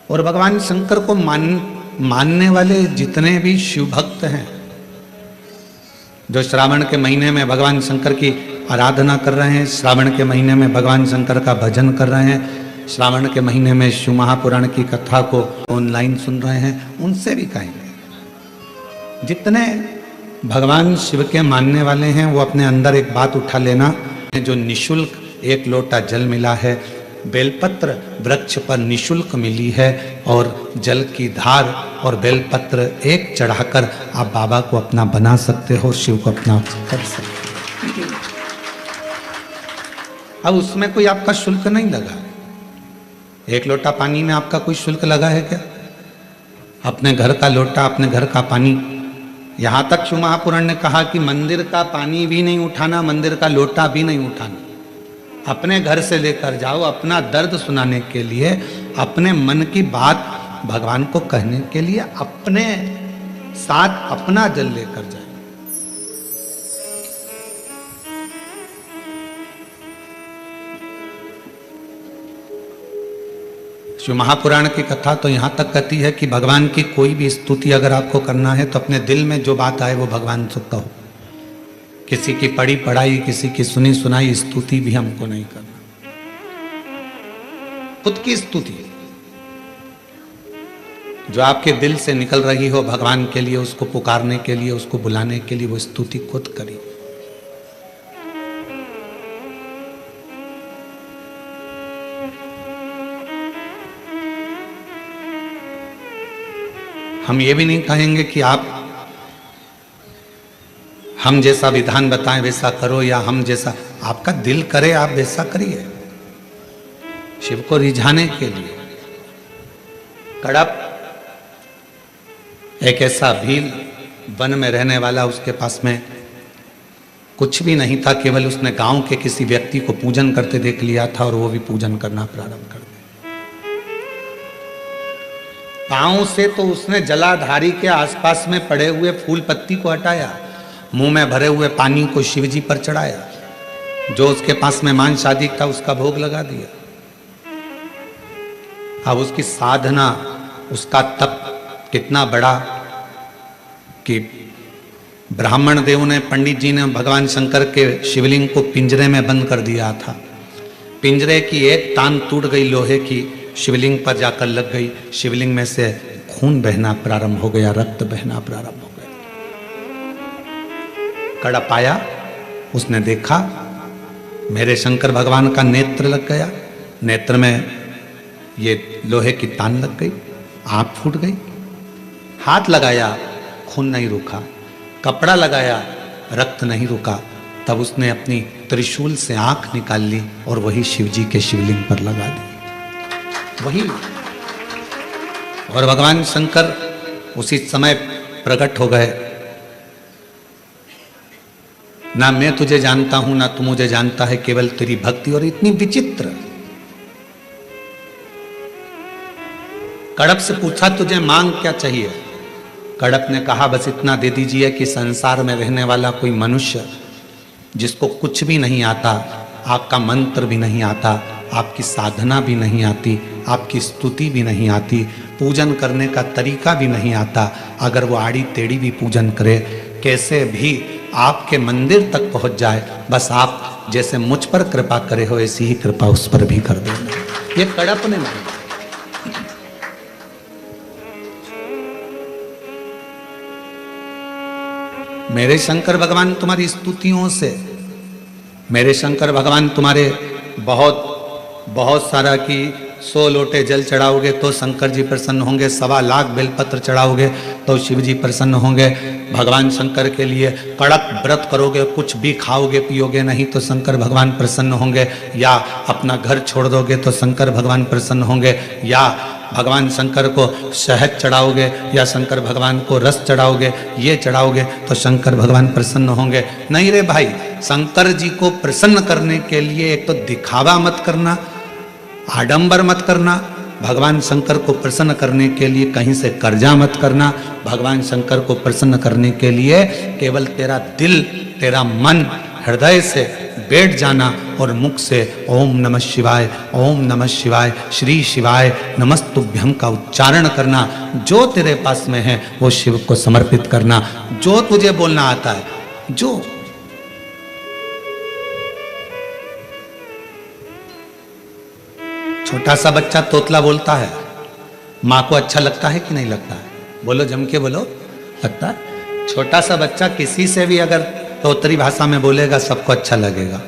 और भगवान शंकर को मानने वाले जितने भी शिव भक्त हैं, जो श्रावण के महीने में भगवान शंकर की आराधना कर रहे हैं, श्रावण के महीने में भगवान शंकर का भजन कर रहे हैं, श्रावण के महीने में शिव महापुराण की कथा को ऑनलाइन सुन रहे हैं, उनसे भी कहेंगे जितने भगवान शिव के मानने वाले हैं वो अपने अंदर एक बात उठा लेना, जो निशुल्क 1 लोटा जल मिला है, बेलपत्र वृक्ष पर निशुल्क मिली है, और जल की धार और बेलपत्र एक चढ़ाकर आप बाबा को अपना बना सकते हो, शिव को अपना कर सकते हो। अब उसमें कोई आपका शुल्क नहीं लगा। 1 लोटा पानी में आपका कोई शुल्क लगा है क्या? अपने घर का लोटा, अपने घर का पानी, यहां तक शिव महापुराण ने कहा कि मंदिर का पानी भी नहीं उठाना, मंदिर का लोटा भी नहीं उठाना, अपने घर से लेकर जाओ, अपना दर्द सुनाने के लिए, अपने मन की बात भगवान को कहने के लिए अपने साथ अपना जल लेकर जाए। शिव महापुराण की कथा तो यहाँ तक कहती है कि भगवान की कोई भी स्तुति अगर आपको करना है तो अपने दिल में जो बात आए वो भगवान से कहो। किसी की पढ़ी पढ़ाई, किसी की सुनी सुनाई स्तुति भी हमको नहीं करना, खुद की स्तुति जो आपके दिल से निकल रही हो भगवान के लिए, उसको पुकारने के लिए, उसको बुलाने के लिए, वो स्तुति खुद करिए। हम ये भी नहीं कहेंगे कि आप हम जैसा विधान बताएं वैसा करो, या हम जैसा आपका दिल करे आप वैसा करिए। शिव को रिझाने के लिए कड़प एक ऐसा भील वन में रहने वाला, उसके पास में कुछ भी नहीं था, केवल उसने गांव के किसी व्यक्ति को पूजन करते देख लिया था और वो भी पूजन करना प्रारंभ कर दिया। पांव से तो उसने जलाधारी के आसपास में पड़े हुए फूल पत्ती को हटाया, मुंह में भरे हुए पानी को शिवजी पर चढ़ाया, जो उसके पास में मांस आदि था उसका भोग लगा दिया। अब उसकी साधना, उसका तप कितना बड़ा कि ब्राह्मण देव ने, पंडित जी ने भगवान शंकर के शिवलिंग को पिंजरे में बंद कर दिया था। पिंजरे की एक तान टूट गई लोहे की, शिवलिंग पर जाकर लग गई, शिवलिंग में से खून बहना प्रारंभ हो गया, रक्त बहना प्रारंभ हो गया। कड़प आया, उसने देखा मेरे शंकर भगवान का नेत्र लग गया, नेत्र में ये लोहे की तान लग गई, आंख फूट गई। हाथ लगाया, खून नहीं रुका, कपड़ा लगाया, रक्त नहीं रुका। तब उसने अपनी त्रिशूल से आंख निकाल ली और वही शिवजी के शिवलिंग पर लगा दी, वही। और भगवान शंकर उसी समय प्रकट हो गए। ना मैं तुझे जानता हूं, ना तू मुझे जानता है, केवल तेरी भक्ति। और इतनी विचित्र। कड़प से पूछा तुझे मांग क्या चाहिए? कड़प ने कहा बस इतना दे दीजिए कि संसार में रहने वाला कोई मनुष्य जिसको कुछ भी नहीं आता, आपका मंत्र भी नहीं आता, आपकी साधना भी नहीं आती, आपकी स्तुति भी नहीं आती, पूजन करने का तरीका भी नहीं आता, अगर वो आड़ी टेढ़ी भी पूजन करे, कैसे भी आपके मंदिर तक पहुंच जाए, बस आप जैसे मुझ पर कृपा करे हो ऐसी ही कृपा उस पर भी कर देना। ये कड़प ने मांगा। मेरे शंकर भगवान तुम्हारी स्तुतियों से, मेरे शंकर भगवान तुम्हारे बहुत बहुत सारा कि 100 लोटे जल चढ़ाओगे तो शंकर जी प्रसन्न होंगे, 1.25 लाख बेलपत्र चढ़ाओगे तो शिव जी प्रसन्न होंगे। भगवान शंकर के लिए कड़क व्रत करोगे, कुछ भी खाओगे पियोगे नहीं तो शंकर भगवान प्रसन्न होंगे, या अपना घर छोड़ दोगे तो शंकर भगवान प्रसन्न होंगे, या भगवान शंकर को शहद चढ़ाओगे या शंकर भगवान को रस चढ़ाओगे, ये चढ़ाओगे तो शंकर भगवान प्रसन्न होंगे। नहीं रे भाई, शंकर जी को प्रसन्न करने के लिए एक तो दिखावा मत करना, आडंबर मत करना, भगवान शंकर को प्रसन्न करने के लिए कहीं से कर्जा मत करना, भगवान शंकर को प्रसन्न करने के लिए केवल तेरा दिल, तेरा मन हृदय से बैठ जाना और मुख से ओम नमः शिवाय, ओम नमः शिवाय, श्री शिवाय नमस्तुभ्यम का उच्चारण करना। जो तेरे पास में है वो शिव को समर्पित करना। जो तुझे बोलना आता है, जो छोटा सा बच्चा तोतला बोलता है, माँ को अच्छा लगता है कि नहीं लगता है? बोलो, जम के बोलो, लगता है। छोटा सा बच्चा किसी से भी अगर तोतरी भाषा में बोलेगा सबको अच्छा लगेगा।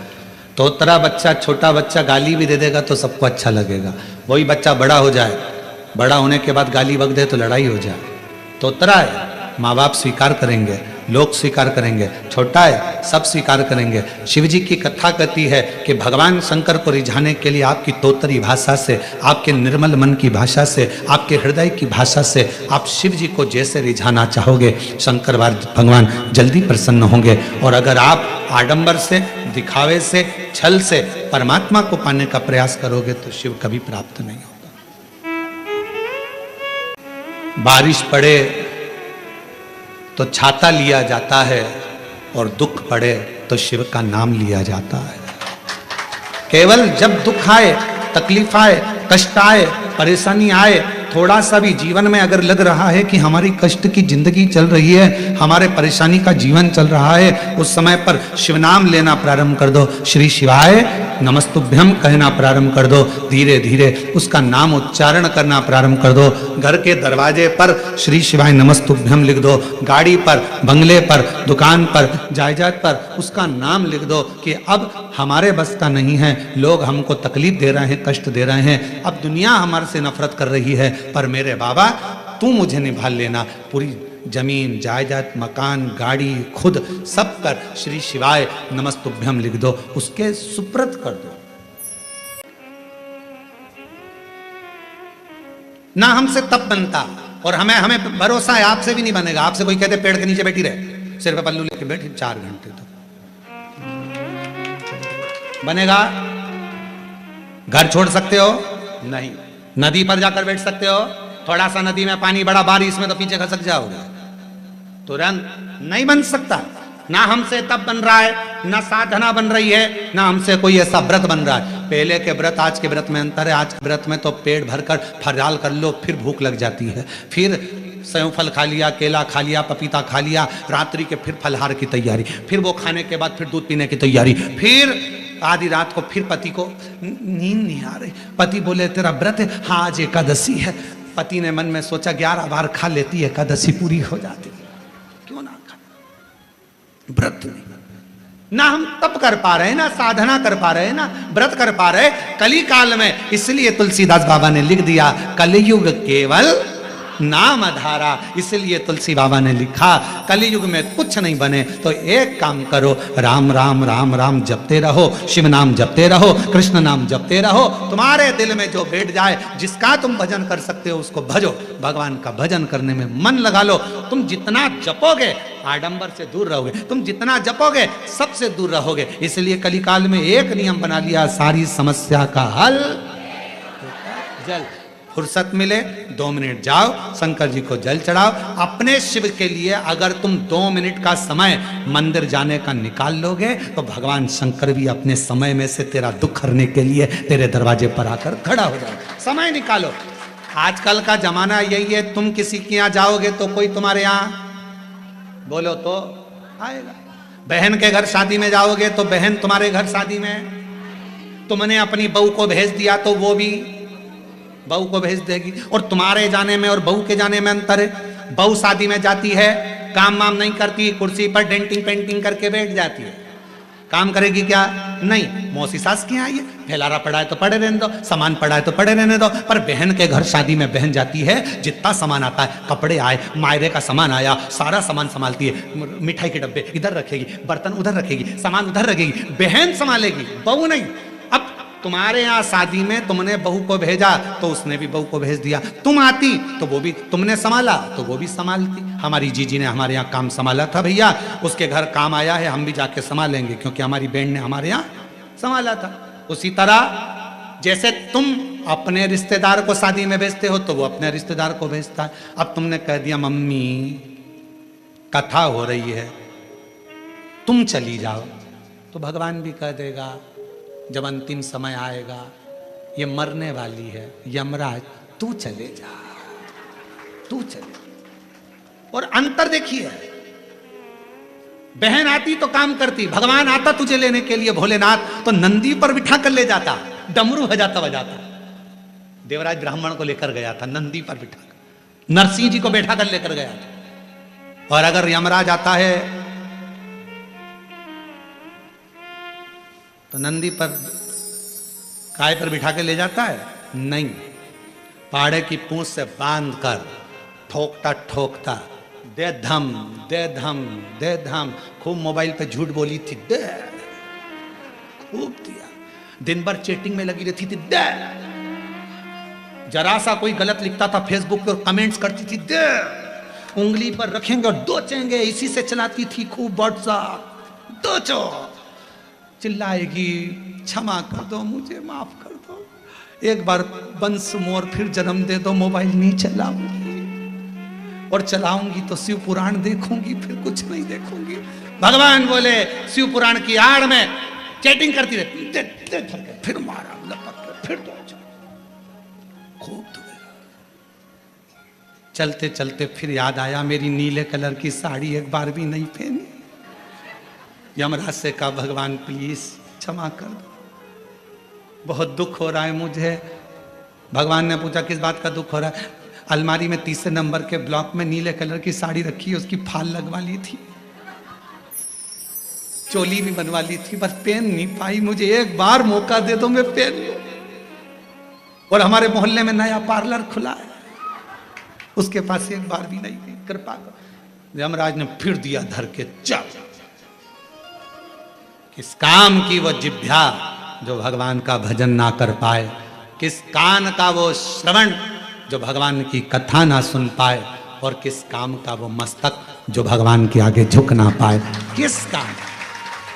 तोतरा बच्चा, छोटा बच्चा गाली भी दे देगा तो सबको अच्छा लगेगा। वही बच्चा बड़ा हो जाए, बड़ा होने के बाद गाली बक दे तो लड़ाई हो जाए। तोतरा है, माँ बाप स्वीकार करेंगे, लोग स्वीकार करेंगे। छोटा है, सब स्वीकार करेंगे। शिव जी की कथा कहती है कि भगवान शंकर को रिझाने के लिए आपकी तोतरी भाषा से, आपके निर्मल मन की भाषा से, आपके हृदय की भाषा से आप शिव जी को जैसे रिझाना चाहोगे, शंकर भगवान जल्दी प्रसन्न होंगे। और अगर आप आडंबर से, दिखावे से, छल से परमात्मा को पाने का प्रयास करोगे तो शिव कभी प्राप्त नहीं होगा। बारिश पड़े तो छाता लिया जाता है और दुख पड़े तो शिव का नाम लिया जाता है। केवल जब दुख आए, तकलीफ आए, कष्ट आए, परेशानी आए, थोड़ा सा भी जीवन में अगर लग रहा है कि हमारी कष्ट की जिंदगी चल रही है, हमारे परेशानी का जीवन चल रहा है, उस समय पर शिव नाम लेना प्रारंभ कर दो। श्री शिवाय नमस्तुभ्यम कहना प्रारंभ कर दो। धीरे धीरे उसका नाम उच्चारण करना प्रारंभ कर दो। घर के दरवाजे पर श्री शिवाय नमस्तुभ्यम लिख दो। गाड़ी पर, बंगले पर, दुकान पर, जायदाद पर उसका नाम लिख दो कि अब हमारे बस का नहीं है, लोग हमको तकलीफ दे रहे हैं, कष्ट दे रहे हैं, अब दुनिया हमारे से नफरत कर रही है, पर मेरे बाबा तू मुझे निभा लेना। पूरी जमीन, जायदाद, मकान, गाड़ी, खुद सब कर श्री शिवाय नमस्तुभ्यम लिख दो, उसके सुप्रत कर दो। ना हमसे तब बनता, और हमें भरोसा है आपसे भी नहीं बनेगा। आपसे कोई कहते पेड़ के नीचे बैठी रहे, सिर पे पल्लू लेके बैठी 4 घंटे तो बनेगा? घर छोड़ सकते हो? नहीं। नदी पर जाकर बैठ सकते हो? थोड़ा सा नदी में पानी बड़ा, बारिश में तो पीछे खसक जाओगे, तुरंत नहीं बन सकता। ना हमसे तब बन रहा है, ना साधना बन रही है, ना हमसे कोई ऐसा व्रत बन रहा है। पहले के व्रत आज के व्रत में अंतर है। आज के व्रत में तो पेट भरकर फराल कर लो, फिर भूख लग जाती है, फिर सेव फल खा लिया, केला खा लिया, पपीता खा लिया, रात्रि के फिर फलहार की तैयारी, फिर वो खाने के बाद फिर दूध पीने की तैयारी, फिर आधी रात को फिर पति को नींद नहीं आ रही, पति बोले तेरा व्रत है, हाँ आज एकादशी है। पति ने मन में सोचा 11 बार खा लेती, एकादशी पूरी हो जाती, क्यों ना खा। व्रत नहीं, ना हम तप कर पा रहे, ना साधना कर पा रहे, ना व्रत कर पा रहे कली काल में। इसलिए तुलसीदास बाबा ने लिख दिया कलयुग केवल नाम धारा। इसलिए तुलसी बाबा ने लिखा कलयुग में कुछ नहीं बने तो एक काम करो, राम राम राम राम जपते रहो, शिव नाम जपते रहो, कृष्ण नाम जपते रहो। तुम्हारे दिल में जो बैठ जाए, जिसका तुम भजन कर सकते हो उसको भजो। भगवान का भजन करने में मन लगा लो। तुम जितना जपोगे आडंबर से दूर रहोगे, तुम जितना जपोगे सबसे दूर रहोगे। इसलिए कलिकाल में एक नियम बना लिया, सारी समस्या का हल जल। फुर्सत मिले 2 मिनट जाओ, शंकर जी को जल चढ़ाओ। अपने शिव के लिए अगर तुम 2 मिनट का समय मंदिर जाने का निकाल लोगे तो भगवान शंकर भी अपने समय में से तेरा दुख हरने के लिए तेरे दरवाजे पर आकर खड़ा हो जाए। समय निकालो। आजकल का जमाना यही है, तुम किसी के यहाँ जाओगे तो कोई तुम्हारे यहाँ बोलो तो आएगा। बहन के घर शादी में जाओगे तो बहन तुम्हारे घर शादी में, तुमने अपनी बहू को भेज दिया तो वो भी बहू को भेज देगी। और तुम्हारे जाने में और बहू के जाने में अंतर है। बहू शादी में जाती है, काम वाम नहीं करती, कुर्सी पर डेंटिंग पेंटिंग करके बैठ जाती है। काम करेगी क्या? नहीं। मौसी सास के यहाँ आई है, फैलारा पड़ा है तो पड़े रहने दो, सामान पड़ा है तो पड़े रहने दो। पर बहन के घर शादी में बहन जाती है, जितना सामान आता है, कपड़े आए, मायरे का सामान आया, सारा सामान संभालती है। मिठाई के डब्बे इधर रखेगी, बर्तन उधर रखेगी, सामान उधर रखेगी, बहन संभालेगी, बहू नहीं। अब तुम्हारे यहाँ शादी में तुमने बहू को भेजा तो उसने भी बहू को भेज दिया। तुम आती तो वो भी, तुमने संभाला तो वो भी संभालती। हमारी जीजी ने हमारे यहाँ काम संभाला था भैया, उसके घर काम आया है, हम भी जाके संभालेंगे क्योंकि हमारी बहन ने हमारे यहाँ संभाला था। उसी तरह जैसे तुम अपने रिश्तेदार को शादी में भेजते हो तो वो अपने रिश्तेदार को भेजता है। अब तुमने कह दिया मम्मी कथा हो रही है, तुम चली जाओ, तो भगवान भी कह देगा जब अंतिम समय आएगा, ये मरने वाली है, यमराज तू चले जा, तू चले। और अंतर देखिए, बहन आती तो काम करती, भगवान आता तुझे लेने के लिए भोलेनाथ तो नंदी पर बिठा कर ले जाता, डमरू बजाता बजाता। देवराज ब्राह्मण को लेकर गया था नंदी पर बिठा कर, नरसिंह जी को बैठा कर लेकर गया था। और अगर यमराज आता है तो नंदी पर काय पर बिठा के ले जाता है? नहीं, पाड़े की पूंछ से बांध कर ठोकता ठोकता, दे धम दे धम दे धम। खूब मोबाइल पे झूठ बोली थी, दे, खूब दिया। दिन भर चैटिंग में लगी रहती थी, दे। जरा सा कोई गलत लिखता था फेसबुक पे और कमेंट्स करती थी, दे। उंगली पर रखेंगे और दोचेंगे, इसी से चलाती थी खूब व्हाट्सएप, दोचो। चिल्लाएगी, क्षमा कर दो, मुझे माफ कर दो, एक बार वंश मोर फिर जन्म दे दो, मोबाइल नहीं चलाऊंगी, और चलाऊंगी तो शिव पुराण देखूंगी, फिर कुछ नहीं देखूंगी। भगवान बोले शिव पुराण की आड़ में चैटिंग करती रहती, दे, दे, दे, फिर मारा लपक के, फिर दो, खूब दुबेरा। चलते चलते फिर याद आया, मेरी नीले कलर की साड़ी एक बार भी नहीं पहनी। यमराज से कहा, भगवान प्लीज क्षमा कर दो, बहुत दुख हो रहा है मुझे। भगवान ने पूछा, किस बात का दुख हो रहा है? अलमारी में तीसरे नंबर के ब्लॉक में नीले कलर की साड़ी रखी है, उसकी फाल लगवा ली थी, चोली भी बनवा ली थी, बस पहन नहीं पाई, मुझे एक बार मौका दे दो, मैं पहन लूं। और हमारे मोहल्ले में नया पार्लर खुला है, उसके पास एक बार भी नहीं थी, कृपा कर। यमराज ने फिर दिया धर के, चल। किस काम की वो जिह्वा जो भगवान का भजन ना कर पाए, किस कान का वो श्रवण जो भगवान की कथा ना सुन पाए, और किस काम का वो मस्तक जो भगवान के आगे झुक ना पाए। किस काम,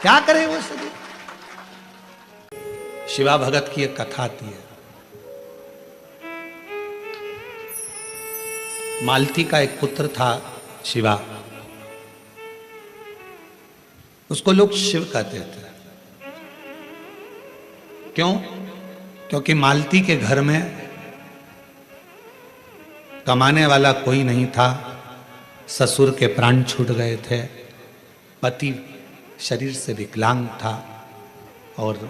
क्या करे वो सभी। शिवा भगत की एक कथा आती है। मालती का एक पुत्र था शिवा, उसको लोग शिव कहते थे। क्यों? क्योंकि मालती के घर में कमाने वाला कोई नहीं था, ससुर के प्राण छूट गए थे, पति शरीर से विकलांग था, और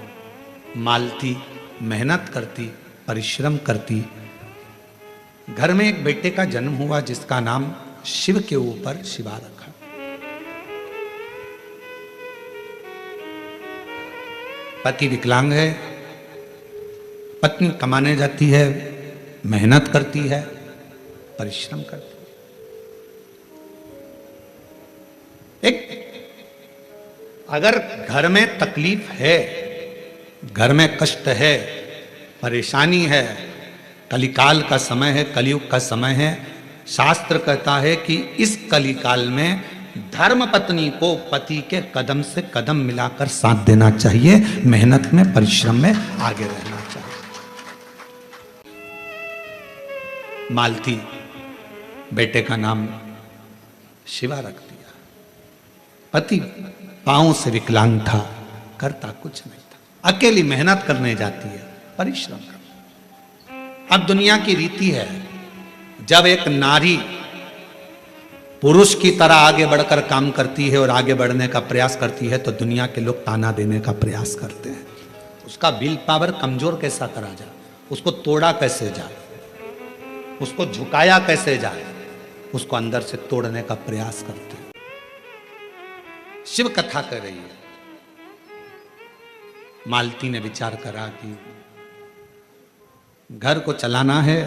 मालती मेहनत करती, परिश्रम करती। घर में एक बेटे का जन्म हुआ जिसका नाम शिव के ऊपर शिवा रखा। पति विकलांग है, पत्नी कमाने जाती है, मेहनत करती है, परिश्रम करती है। एक अगर घर में तकलीफ है, घर में कष्ट है, परेशानी है, कलिकाल का समय है, कलयुग का समय है, शास्त्र कहता है कि इस कलिकाल में धर्म पत्नी को पति के कदम से कदम मिलाकर साथ देना चाहिए, मेहनत में, परिश्रम में आगे रहना चाहिए। मालती बेटे का नाम शिवा रख दिया। पति पांव से विकलांग था, करता कुछ नहीं था, अकेली मेहनत करने जाती है, परिश्रम कर। अब दुनिया की रीति है, जब एक नारी पुरुष की तरह आगे बढ़कर काम करती है और आगे बढ़ने का प्रयास करती है, तो दुनिया के लोग ताना देने का प्रयास करते हैं। उसका विल पावर कमजोर कैसा करा जाए, उसको तोड़ा कैसे जाए, उसको झुकाया कैसे जाए, उसको अंदर से तोड़ने का प्रयास करते हैं। शिव कथा कर रही है। मालती ने विचार करा कि घर को चलाना है,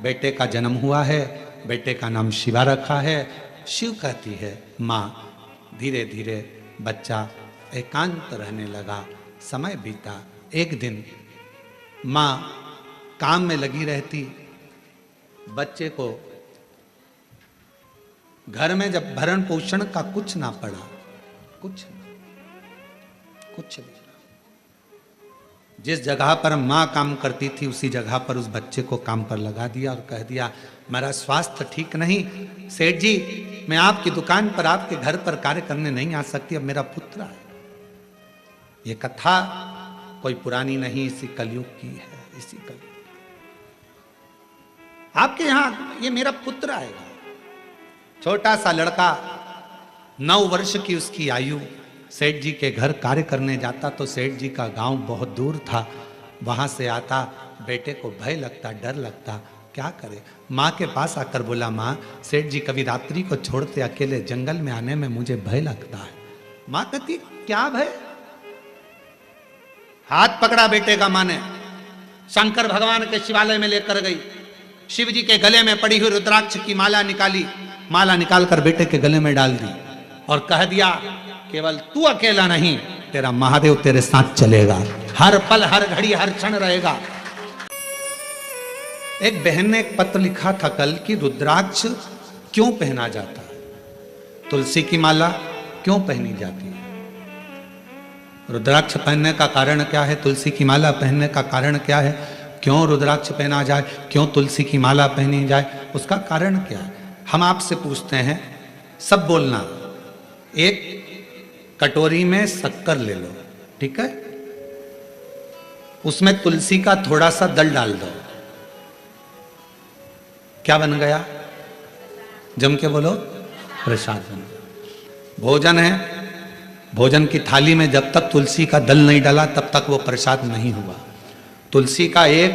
बेटे का जन्म हुआ है, बेटे का नाम शिवा रखा है। शिव कहती है, माँ। धीरे धीरे बच्चा एकांत रहने लगा, समय बीता। एक दिन माँ काम में लगी रहती, बच्चे को घर में जब भरण पोषण का कुछ ना पड़ा, कुछ नहीं। जिस जगह पर माँ काम करती थी उसी जगह पर उस बच्चे को काम पर लगा दिया और कह दिया, मेरा स्वास्थ्य ठीक नहीं, सेठ जी मैं आपकी दुकान पर, आपके घर पर कार्य करने नहीं आ सकती, अब मेरा पुत्र है। ये कथा कोई पुरानी नहीं, इसी कलयुग की है, इसी कलयुग। आपके यहां ये मेरा पुत्र आएगा, छोटा सा लड़का, 9 वर्ष की उसकी आयु, सेठ जी के घर कार्य करने जाता तो सेठ जी का गांव बहुत दूर था, वहां से आता, बेटे को भय लगता, डर लगता, क्या करे। माँ के पास आकर बोला, माँ सेठ जी कभी रात्रि को छोड़ते अकेले जंगल में आने में मुझे भय लगता है। माँ कहती क्या भय। हाथ पकड़ा बेटे का माँ ने, शंकर भगवान के शिवालय में लेकर गई, शिव जी के गले में पड़ी हुई रुद्राक्ष की माला निकाली, माला निकालकर बेटे के गले में डाल दी और कह दिया केवल तू अकेला नहीं, तेरा महादेव तेरे साथ चलेगा, हर पल हर घड़ी हर क्षण रहेगा। एक बहन ने एक पत्र लिखा था कल कि रुद्राक्ष क्यों पहना जाता है, तुलसी की माला क्यों पहनी जाती है। रुद्राक्ष पहनने का कारण क्या है, तुलसी की माला पहनने का कारण क्या है, क्यों रुद्राक्ष पहना जाए, क्यों तुलसी की माला पहनी जाए, उसका कारण क्या है। हम आपसे पूछते हैं, सब बोलना। एक कटोरी में शक्कर ले लो, ठीक है, उसमें तुलसी का थोड़ा सा दल डाल दो, क्या बन गया, जम के बोलो, प्रसाद बन गया। भोजन है, भोजन की थाली में जब तक तुलसी का दल नहीं डाला तब तक वो प्रसाद नहीं हुआ। तुलसी का एक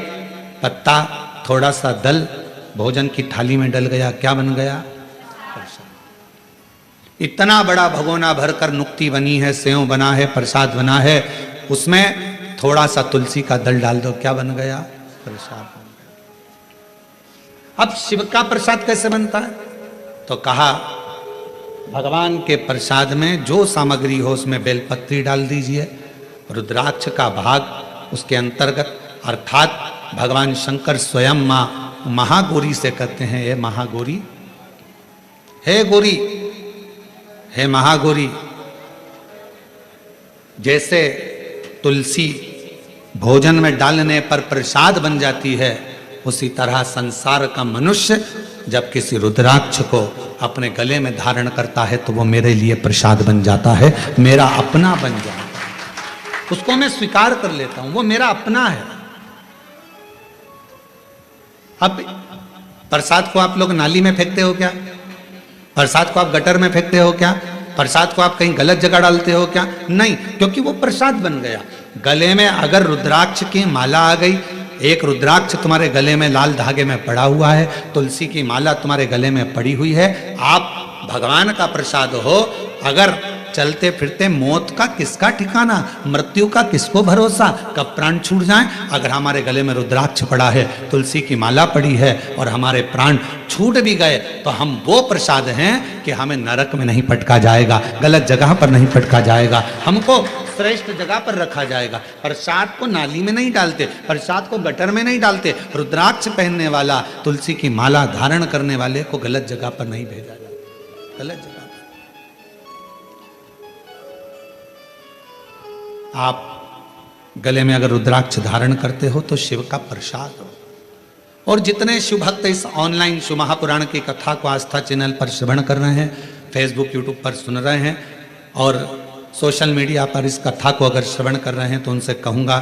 पत्ता, थोड़ा सा दल भोजन की थाली में डल गया, क्या बन गया, प्रसाद। इतना बड़ा भगोना भरकर नुक्ति बनी है, सेव बना है, प्रसाद बना है, उसमें थोड़ा सा तुलसी का दल डाल दो, क्या बन गया, प्रसाद। अब शिव का प्रसाद कैसे बनता है, तो कहा भगवान के प्रसाद में जो सामग्री हो उसमें बेलपत्री डाल दीजिए, रुद्राक्ष का भाग उसके अंतर्गत, अर्थात भगवान शंकर स्वयं मां महागौरी से कहते हैं, ये महागौरी, हे गौरी, हे महागौरी। जैसे तुलसी भोजन में डालने पर प्रसाद बन जाती है, उसी तरह संसार का मनुष्य जब किसी रुद्राक्ष को अपने गले में धारण करता है तो वो मेरे लिए प्रसाद बन जाता है, मेरा अपना बन जाता है, उसको मैं स्वीकार कर लेता हूं, वो मेरा अपना है। अब प्रसाद को आप लोग नाली में फेंकते हो क्या, प्रसाद को आप गटर में फेंकते हो क्या, प्रसाद को आप कहीं गलत जगह डालते हो क्या, नहीं, क्योंकि वो प्रसाद बन गया। गले में अगर रुद्राक्ष की माला आ गई, एक रुद्राक्ष तुम्हारे गले में लाल धागे में पड़ा हुआ है, तुलसी की माला तुम्हारे गले में पड़ी हुई है, आप भगवान का प्रसाद हो। अगर चलते फिरते मौत का किसका ठिकाना, मृत्यु का किसको भरोसा, कब प्राण छूट जाए। अगर हमारे गले में रुद्राक्ष पड़ा है, तुलसी की माला पड़ी है और हमारे प्राण छूट भी गए तो हम वो प्रसाद हैं कि हमें नरक में नहीं पटका जाएगा, गलत जगह पर नहीं पटका जाएगा, हमको श्रेष्ठ जगह पर रखा जाएगा। प्रसाद को नाली में नहीं डालते, प्रसाद को गटर में नहीं डालते, रुद्राक्ष पहनने वाला, तुलसी की माला धारण करने वाले को गलत जगह पर नहीं भेजा जाता, गलत जगह पर। आप गले में अगर रुद्राक्ष धारण करते हो तो शिव का प्रसाद हो। और जितने शिव भक्त इस ऑनलाइन शिव महापुराण की कथा को आस्था चैनल पर श्रवण कर रहे हैं, फेसबुक यूट्यूब पर सुन रहे हैं और सोशल मीडिया पर इस कथा को अगर श्रवण कर रहे हैं, तो उनसे कहूँगा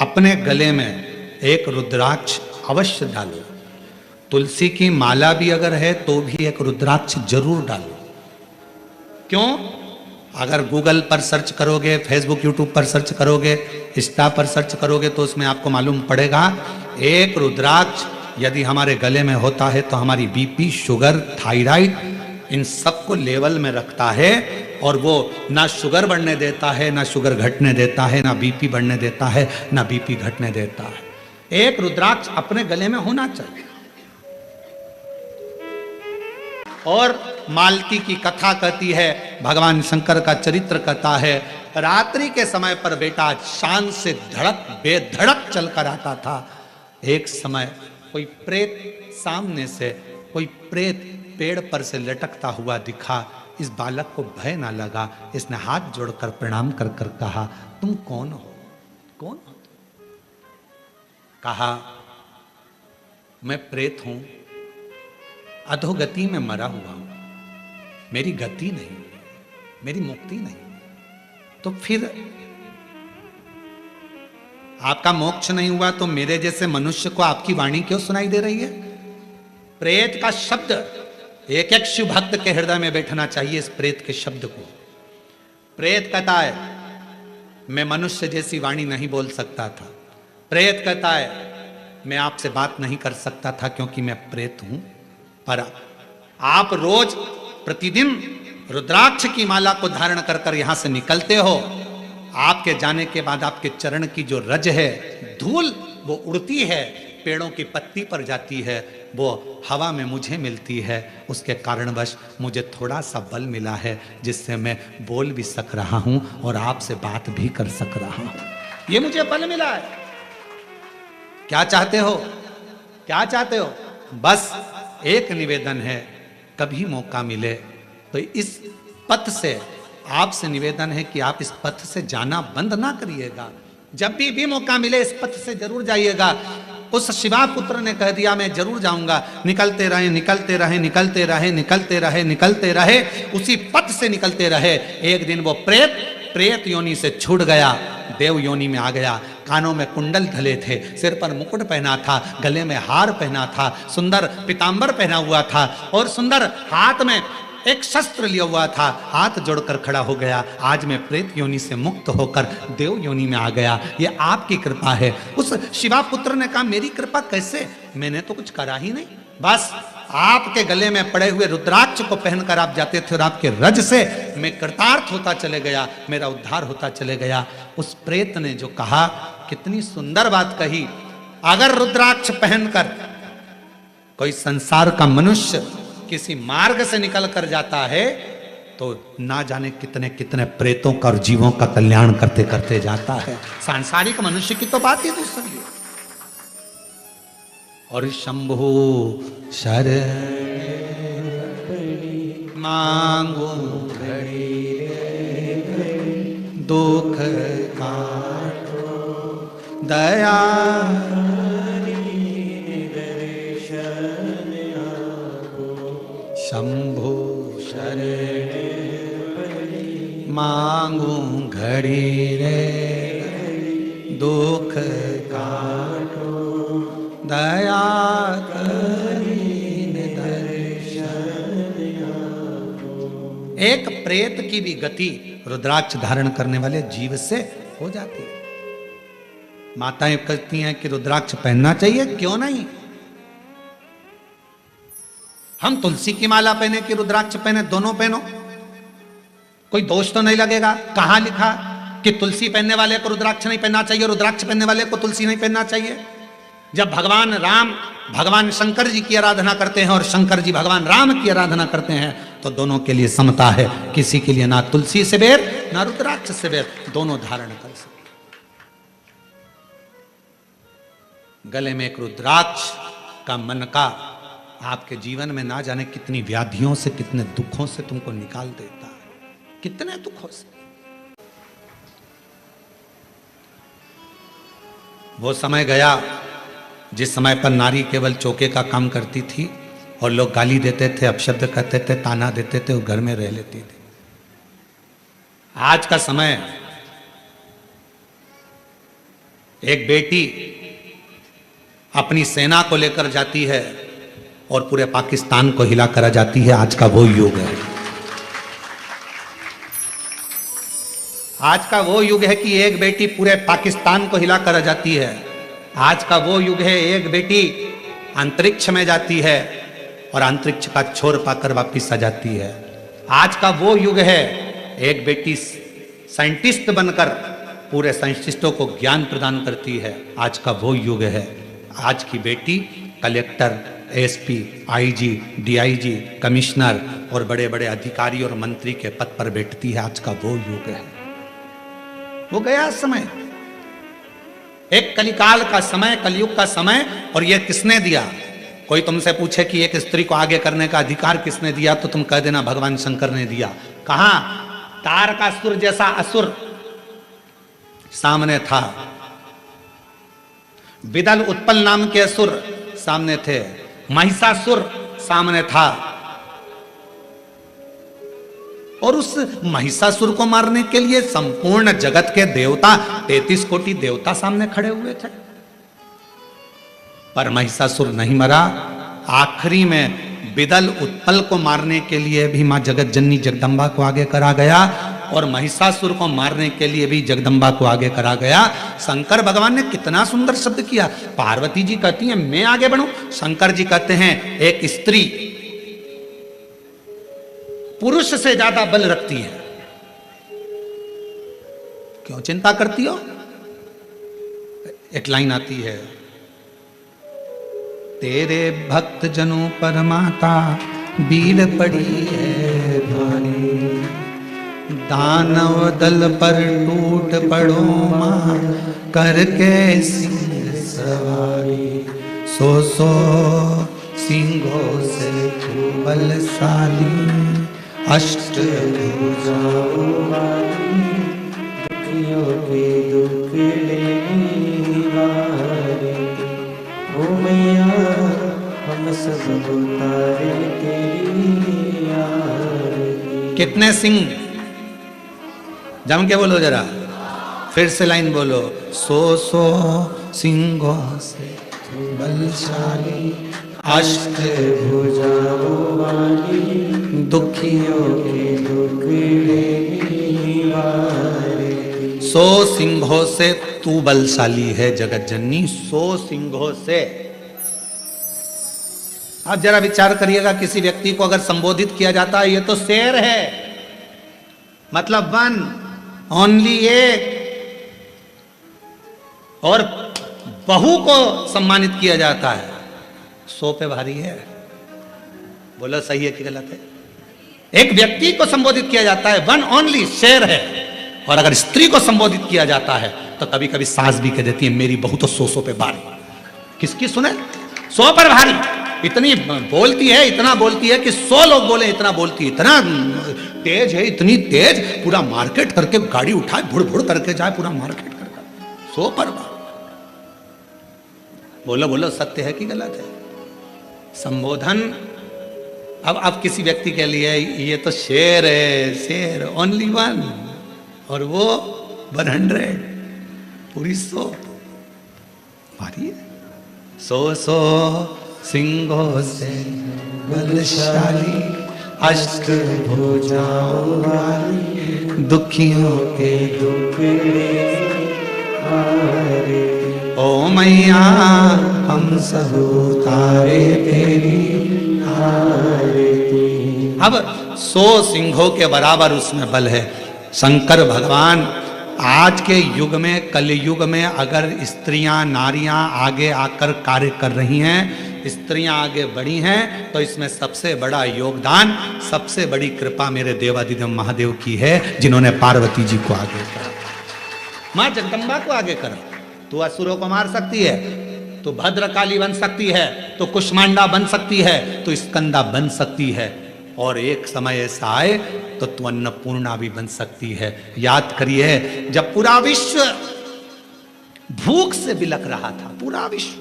अपने गले में एक रुद्राक्ष अवश्य डालो। तुलसी की माला भी अगर है तो भी एक रुद्राक्ष जरूर डालो। क्यों? अगर गूगल पर सर्च करोगे, फेसबुक यूट्यूब पर सर्च करोगे, इंस्टा पर सर्च करोगे तो उसमें आपको मालूम पड़ेगा एक रुद्राक्ष यदि हमारे गले में होता है तो हमारी बीपी, शुगर, थायराइड, इन सबको लेवल में रखता है और वो ना शुगर बढ़ने देता है, ना शुगर घटने देता है, ना बीपी बढ़ने देता है, ना बीपी घटने देता है। एक रुद्राक्ष अपने गले में होना चाहिए। और मालती की कथा कहती है, भगवान शंकर का चरित्र कहता है, रात्रि के समय पर बेटा शान से धड़क बेधड़क चलकर आता था। एक समय कोई प्रेत सामने से, कोई प्रेत पेड़ पर से लटकता हुआ दिखा। इस बालक को भय ना लगा, इसने हाथ जोड़कर प्रणाम कर कर कहा, तुम कौन हो? कौन हो? कहा, मैं प्रेत हूं, अधोगति में मरा हुआ हूं, मेरी गति नहीं, मेरी मुक्ति नहीं। तो फिर आपका मोक्ष नहीं हुआ तो मेरे जैसे मनुष्य को आपकी वाणी क्यों सुनाई दे रही है? प्रेत का शब्द एक एक शिव भक्त के हृदय में बैठना चाहिए। इस प्रेत के शब्द को, प्रेत कहता है मैं मनुष्य जैसी वाणी नहीं बोल सकता था। प्रेत कहता है मैं आपसे बात नहीं कर सकता था क्योंकि मैं प्रेत हूं। पर आप रोज प्रतिदिन रुद्राक्ष की माला को धारण कर कर यहां से निकलते हो। आपके जाने के बाद आपके चरण की जो रज है, धूल, वो उड़ती है, पेड़ों की पत्ती पर जाती है, वो हवा में मुझे मिलती है। उसके कारणवश मुझे थोड़ा सा बल मिला है जिससे मैं बोल भी सक रहा हूं और आपसे बात भी कर सक रहा हूं। ये मुझे बल मिला है। क्या चाहते हो? क्या चाहते हो? बस एक निवेदन है, कभी मौका मिले तो इस पथ से आपसे निवेदन है कि आप इस पथ से जाना बंद ना करिएगा। जब भी मौका मिले इस पथ से जरूर जाइएगा। उस शिवा पुत्र ने कह दिया मैं जरूर जाऊंगा। निकलते रहे, निकलते रहे, निकलते रहे, निकलते रहे, निकलते रहे, उसी पथ से निकलते रहे। एक दिन वो प्रेत योनि से छूट गया, देव योनि में आ गया। कानों में कुंडल धले थे, सिर पर मुकुट पहना था, गले में हार पहना था, सुंदर पीतांबर पहना हुआ था और सुंदर हाथ में एक शस्त्र लिया हुआ था। हाथ जोड़कर खड़ा हो गया, आज मैं प्रेत योनि से मुक्त होकर देव योनि में आ गया। ये आपकी कृपा है। उस शिवा पुत्र ने कहा मेरी कृपा कैसे? मैंने तो कुछ करा ही नहीं। बस आपके गले में पड़े हुए रुद्राक्ष को पहनकर आप जाते थे और आपके रज से मैं कृतार्थ होता चले गया, मेरा उद्धार होता चले गया। उस प्रेत ने जो कहा, कितनी सुंदर बात कही। अगर रुद्राक्ष पहनकर कोई संसार का मनुष्य किसी मार्ग से निकल कर जाता है तो ना जाने कितने कितने प्रेतों का और जीवों का कल्याण करते करते जाता है। सांसारिक मनुष्य की तो बात ही दूसरी है। और शंभु शरण मांगो दुख काटो दया शंभु शरण मांगू घड़ी रे दुख काटो दया करीन दर्शन। एक प्रेत की भी गति रुद्राक्ष धारण करने वाले जीव से हो जाती है। माताएं कहती हैं कि रुद्राक्ष पहनना चाहिए, क्यों नहीं? हम तुलसी की माला पहने कि रुद्राक्ष पहने, दोनों पहनो, कोई दोष तो नहीं लगेगा। कहां लिखा कि तुलसी पहनने वाले को रुद्राक्ष नहीं पहनना चाहिए, रुद्राक्ष पहनने वाले को तुलसी नहीं पहनना चाहिए? जब भगवान राम भगवान शंकर जी की आराधना करते हैं और शंकर जी भगवान राम की आराधना करते हैं तो दोनों के लिए समता है। किसी के लिए ना तुलसी से बैर ना रुद्राक्ष से बैर, दोनों धारण कर सकते। गले में एक रुद्राक्ष का मनका आपके जीवन में ना जाने कितनी व्याधियों से, कितने दुखों से तुमको निकाल देता है, कितने दुखों से। वो समय गया जिस समय पर नारी केवल चौके का काम करती थी और लोग गाली देते थे, अपशब्द कहते थे, ताना देते थे, वो घर में रह लेती थी। आज का समय एक बेटी अपनी सेना को लेकर जाती है और पूरे पाकिस्तान को हिला कर जाती है। आज का वो युग है। आज का वो युग है कि एक बेटी पूरे पाकिस्तान को हिला कर जाती है। आज का वो युग है एक बेटी अंतरिक्ष में जाती है और अंतरिक्ष का छोर पाकर वापिस आ जाती है। आज का वो युग है एक बेटी साइंटिस्ट बनकर पूरे साइंटिस्टों को ज्ञान प्रदान करती है। आज का वो युग है। आज की बेटी collector, SP, IG, DIG, commissioner और बड़े बड़े अधिकारी और मंत्री के पद पर बैठती है। आज का वो युग है। वो गया समय, एक कलिकाल का समय, कलयुग का समय। और ये किसने दिया? कोई तुमसे पूछे कि एक स्त्री को आगे करने का अधिकार किसने दिया तो तुम कह देना भगवान शंकर ने दिया। कहां? तारकासुर जैसा असुर सामने था, विदल उत्पल नाम के असुर सामने थे, महिषासुर सामने था, और उस महिषासुर को मारने के लिए संपूर्ण जगत के देवता 33 कोटि देवता सामने खड़े हुए थे, पर महिषासुर नहीं मरा। आखिरी में बिदल उत्पल को मारने के लिए भी मां जगत जननी जगदम्बा को आगे करा गया, और महिषासुर को मारने के लिए भी जगदम्बा को आगे करा गया। शंकर भगवान ने कितना सुंदर शब्द किया। पार्वती जी कहती हैं मैं आगे बढ़ूं, शंकर जी कहते हैं एक स्त्री पुरुष से ज्यादा बल रखती है, क्यों चिंता करती हो। एक लाइन आती है, तेरे भक्त जनों पर माता बीड़ पड़ी है भारी, दानव दल पर टूट पड़ो मां करके सिंह सवारी, सो सिंहों से बलशाली, अष्ट भुजाओं वाली, दुखियों के दुख लेने वाली, ओ मैया हम सब उतारे तेरी आरती। कितने सिंह, जम के बोलो जरा, फिर से लाइन बोलो, सो सिंहों से बलशाली, अष्ट भुजाओं वाली, दुखियों के दुख लेने वाली। 100 सिंहों से तू बलशाली है जगत जननी, 100 सिंहों से। आप जरा विचार करिएगा, किसी व्यक्ति को अगर संबोधित किया जाता है ये तो शेर है, मतलब वन ओनली एक, और बहू को सम्मानित किया जाता है 100 पे भारी है। बोलो सही है कि गलत है। एक व्यक्ति को संबोधित किया जाता है वन ओनली, शेर है, और अगर स्त्री को संबोधित किया जाता है तो कभी कभी सास भी कह देती है मेरी बहू तो 100 पे भारी। किसकी सुने, 100 पर भारी। इतनी बोलती है, इतना बोलती है कि 100 लोग बोले इतना बोलती है, इतना तेज है, इतनी तेज पूरा मार्केट करके गाड़ी उठाए भुड़ भुड़ करके जाए पूरा मार्केट करके 100 पर भारी। बोलो बोलो सत्य है कि गलत है। संबोधन अब किसी व्यक्ति के लिए ये तो शेर है, शेर ओनली वन, और वो 100 पूरी 100 भारी है। 100 सिंहों से बलशाली, अष्ट भुजाओं वाली, दुखियों के दुख हारे, ओ मैया हम सब उतारे तेरी आरती। अब 100 सिंहों के बराबर उसमें बल है। शंकर भगवान आज के युग में, कलयुग में अगर स्त्रियां नारियां आगे आकर कार्य कर रही हैं, स्त्रियां आगे बढ़ी हैं, तो इसमें सबसे बड़ा योगदान, सबसे बड़ी कृपा मेरे देवादिदेव महादेव की है, जिन्होंने पार्वती जी को आगे करा, मां जगदम्बा को आगे करा। तू असुरों को मार सकती है, तो भद्रकाली बन सकती है, तो कुष्मांडा बन सकती है, तो स्कंदा बन सकती है, और एक समय ऐसा आए तो तू अन्नपूर्णा भी बन सकती है। याद करिए जब पूरा विश्व भूख से बिलख रहा था, पूरा विश्व,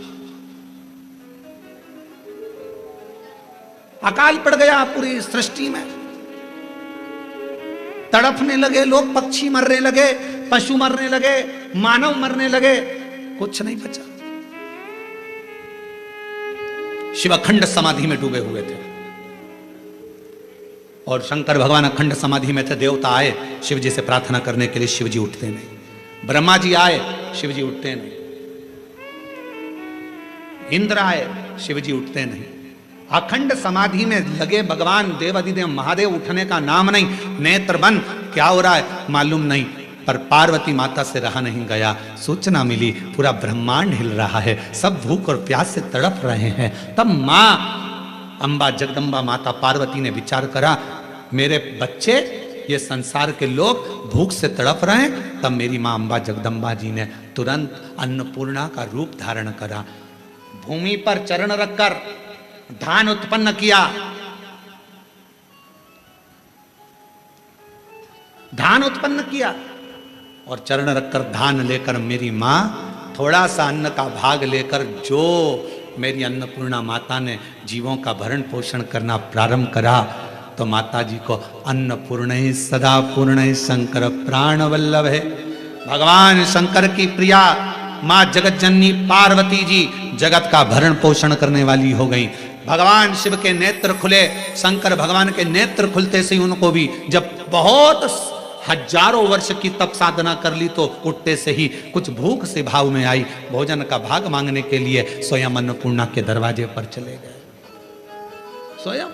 अकाल पड़ गया पूरी सृष्टि में, तड़पने लगे लोग, पक्षी मरने लगे, पशु मरने लगे, मानव मरने लगे, कुछ नहीं बचा। शिव अखंड समाधि में डूबे हुए थे, और शंकर भगवान अखंड समाधि में थे। देवता आए शिव जी से प्रार्थना करने के लिए, शिव जी उठते नहीं। ब्रह्मा जी आए, शिव जी उठते नहीं। इंद्र आए, शिव जी उठते नहीं। अखंड समाधि में लगे भगवान देवादिदेव महादेव, उठने का नाम नहीं। नेत्र बंद, क्या हो रहा है मालूम नहीं, पर पार्वती माता से रहा नहीं गया। सूचना मिली पूरा ब्रह्मांड हिल रहा है, सब भूख और प्यास से तड़प रहे हैं। तब मां अंबा जगदम्बा माता पार्वती ने विचार करा, मेरे बच्चे ये संसार के लोग भूख से तड़प रहे हैं। तब मेरी मां अंबा जगदम्बा जी ने तुरंत अन्नपूर्णा का रूप धारण करा, भूमि पर चरण रखकर धान उत्पन्न किया। धान उत्पन्न किया और चरण रखकर धान लेकर मेरी मां थोड़ा सा अन्न का भाग लेकर, जो मेरी अन्नपूर्णा माता ने जीवों का भरण पोषण करना प्रारंभ करा, तो माता जी को अन्नपूर्ण सदा पूर्ण शंकर प्राण वल्लभ है। भगवान शंकर की प्रिया माँ जगत जननी पार्वती जी जगत का भरण पोषण करने वाली हो गई। भगवान शिव के नेत्र खुले, शंकर भगवान के नेत्र खुलते से उनको भी जब बहुत हजारों वर्ष की तप साधना कर ली तो उठते से ही कुछ भूख से भाव में आई, भोजन का भाग मांगने के लिए स्वयं अन्नपूर्णा के दरवाजे पर चले गए। स्वयं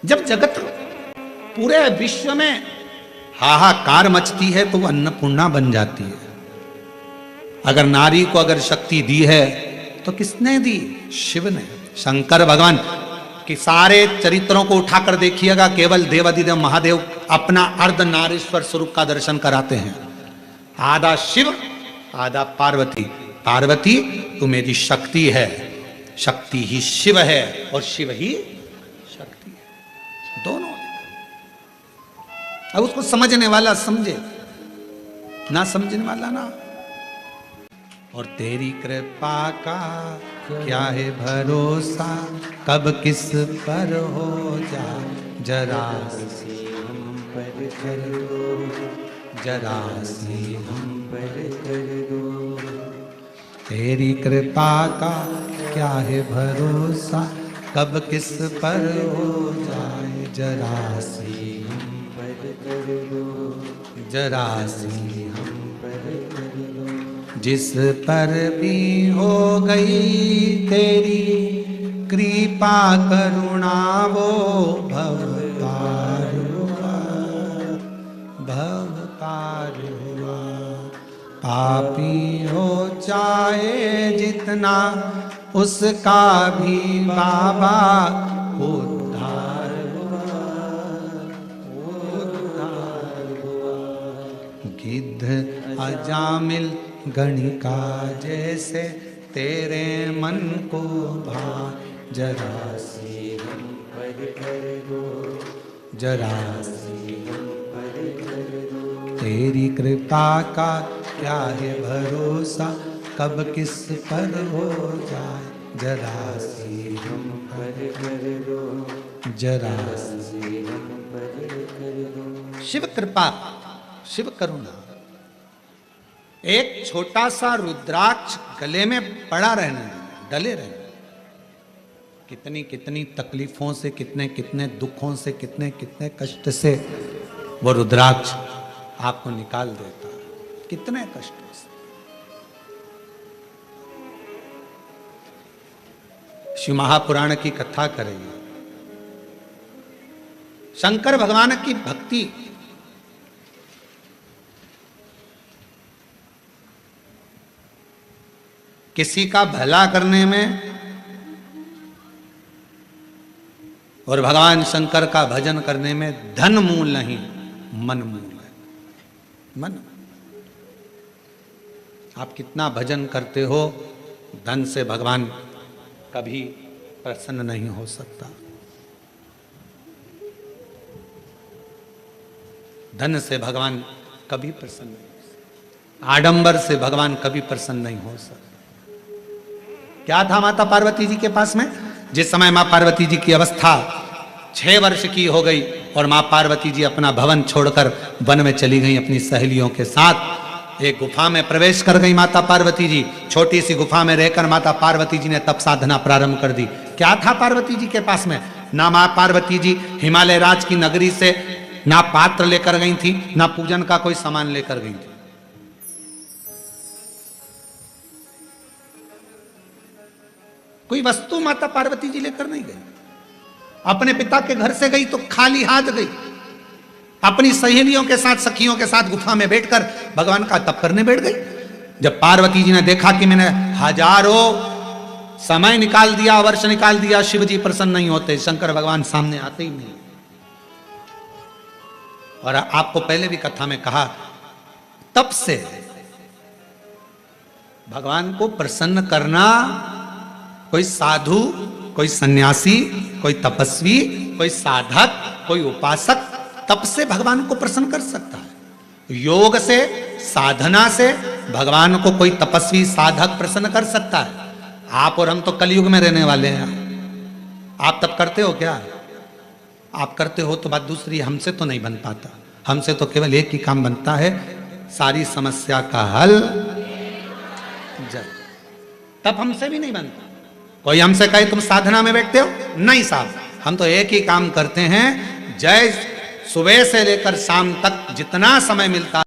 जब जगत पूरे विश्व में हाहाकार मचती है तो वो अन्नपूर्णा बन जाती है। अगर नारी को अगर शक्ति दी है तो किसने दी? शिव ने। शंकर भगवान के सारे चरित्रों को उठाकर देखिएगा, केवल देवाधिदेव महादेव अपना अर्ध नारीश्वर स्वरूप का दर्शन कराते हैं। आधा शिव आधा पार्वती। पार्वती तू मेरी शक्ति है, शक्ति ही शिव है और शिव ही शक्ति है, दोनों। अब उसको समझने वाला समझे, ना समझने वाला ना। और तेरी कृपा का क्या है भरोसा, कब किस पर हो जा, जरा सी हम पर कर दो, जरा सी हम पर कर दो। तेरी कृपा का क्या है भरोसा, कब किस पर हो जाए, जरा सी हम पर कर दो, जरा सी हम पर कर दो। जिस पर भी हो गई तेरी कृपा करुणा वो भवतार हुआ, भवतार हुआ। पापी हो चाहे जितना उसका भी बाबा उद्धार हुआ, उद्धार हुआ। गिद्ध अजामिल गणिका जैसे तेरे मन को भा, जरा सी हम पर कर दो, जरा सी हम पर कर दो। तेरी कृपा का क्या है भरोसा, कब किस पर हो जाए, जरा सी हम पर कर दो, जरा सी हम पर कर दो। शिव कृपा, शिव करुणा। एक छोटा सा रुद्राक्ष गले में पड़ा रहने, डले रहने, कितनी कितनी तकलीफों से, कितने कितने दुखों से, कितने कितने कष्ट से वो रुद्राक्ष आपको निकाल देता, कितने कष्टों से। शिव महापुराण की कथा करेंगे। शंकर भगवान की भक्ति किसी का भला करने में और भगवान शंकर का भजन करने में धन मूल नहीं, मन मूल है। मन, आप कितना भजन करते हो, धन से भगवान कभी प्रसन्न नहीं हो सकता। धन से भगवान कभी प्रसन्न नहीं हो सकता, आडंबर से भगवान कभी प्रसन्न नहीं हो सकता। क्या था माता पार्वती जी के पास में? जिस समय मां पार्वती जी की अवस्था 6 वर्ष की हो गई और मां पार्वती जी अपना भवन छोड़कर वन में चली गई अपनी सहेलियों के साथ, एक गुफा में प्रवेश कर गई माता पार्वती जी। छोटी सी गुफा में रहकर माता पार्वती जी ने तप साधना प्रारंभ कर दी। क्या था पार्वती जी के पास में? ना मां पार्वती जी हिमालय राज की नगरी से ना पात्र लेकर गई थी, ना पूजन का कोई सामान लेकर गई थी। कोई वस्तु माता पार्वती जी लेकर नहीं गई। अपने पिता के घर से गई तो खाली हाथ गई। अपनी सहेलियों के साथ, सखियों के साथ गुफा में बैठकर भगवान का तप करने बैठ गई। जब पार्वती जी ने देखा कि मैंने हजारों समय निकाल दिया, वर्ष निकाल दिया, शिव जी प्रसन्न नहीं होते, शंकर भगवान सामने आते ही नहीं। और आपको पहले भी कथा में कहा, तप से भगवान को प्रसन्न करना कोई साधु, कोई सन्यासी, कोई तपस्वी, कोई साधक, कोई उपासक तप से भगवान को प्रसन्न कर सकता है। योग से, साधना से, भगवान को कोई तपस्वी साधक प्रसन्न कर सकता है। आप और हम तो कलयुग में रहने वाले हैं। आप तब करते हो क्या? आप करते हो तो बात दूसरी, हमसे तो नहीं बन पाता। हमसे तो केवल एक ही काम बनता है, सारी समस्या का हल जब, तब हमसे भी नहीं बनता। कोई हमसे कहे तुम साधना में बैठते हो, नहीं साहब, हम तो एक ही काम करते हैं। जय सुबह से लेकर शाम तक जितना समय मिलता